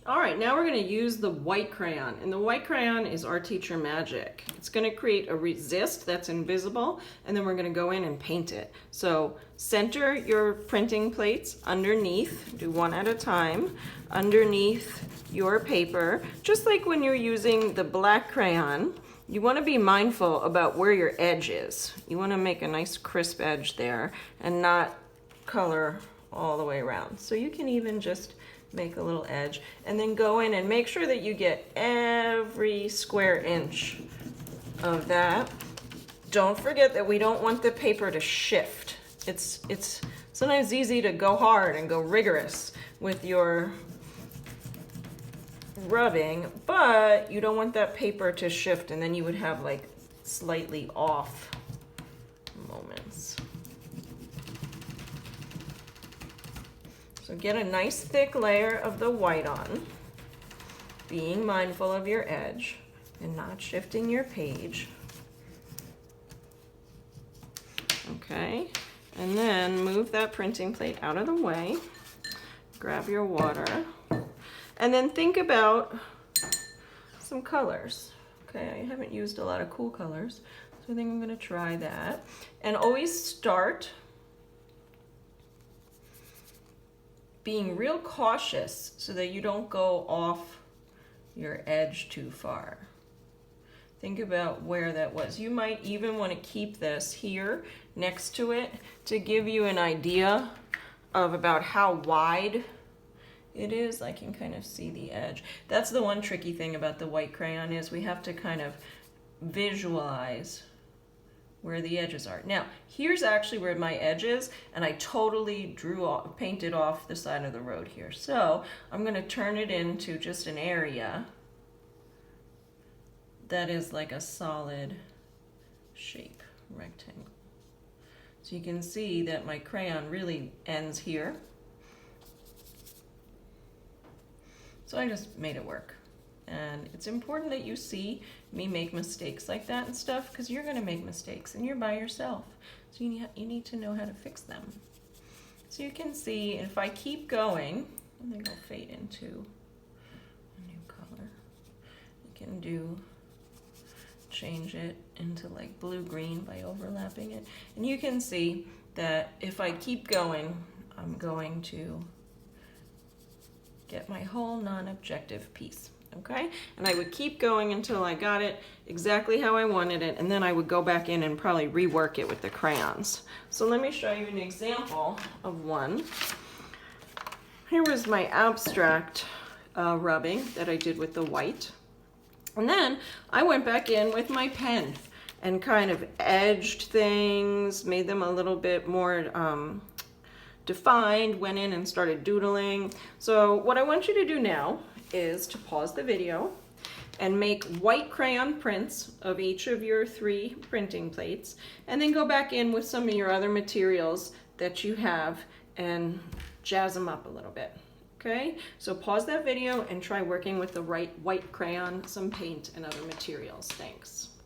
All right, now we're going to use the white crayon, and the white crayon is our teacher magic. It's going to create a resist that's invisible, and then we're going to go in and paint it. So center your printing plates underneath, do one at a time, underneath your paper. Just like when you're using the black crayon, you want to be mindful about where your edge is. You want to make a nice crisp edge there and not color all the way around. So you can even just make a little edge and then go in and make sure that you get every square inch of that. Don't forget that we don't want the paper to shift. It's sometimes easy to go hard and go rigorous with your rubbing, but you don't want that paper to shift, and then you would have like slightly off moments. So get a nice thick layer of the white on, being mindful of your edge and not shifting your page. Okay, and then move that printing plate out of the way, grab your water, and then think about some colors. Okay, I haven't used a lot of cool colors, so I think I'm gonna try that. And always start being real cautious so that you don't go off your edge too far. Think about where that was. You might even want to keep this here next to it to give you an idea of about how wide it is. I can kind of see the edge. That's the one tricky thing about the white crayon, is we have to kind of visualize where the edges are. Now, here's actually where my edge is, and I totally painted off the side of the road here. So I'm gonna turn it into just an area that is like a solid shape, rectangle. So you can see that my crayon really ends here. So I just made it work. And it's important that you see me make mistakes like that and stuff, because you're going to make mistakes and you're by yourself. So you need to know how to fix them. So you can see if I keep going, I think I'll fade into a new color. You can change it into like blue-green by overlapping it. And you can see that if I keep going, I'm going to get my whole non-objective piece. Okay, and I would keep going until I got it exactly how I wanted it, and then I would go back in and probably rework it with the crayons. So let me show you an example of one. Here was my abstract rubbing that I did with the white. And then I went back in with my pen and kind of edged things, made them a little bit more defined, went in and started doodling. So what I want you to do now is to pause the video and make white crayon prints of each of your 3 printing plates, and then go back in with some of your other materials that you have and jazz them up a little bit. Okay, so pause that video and try working with the white crayon, some paint, and other materials. Thanks.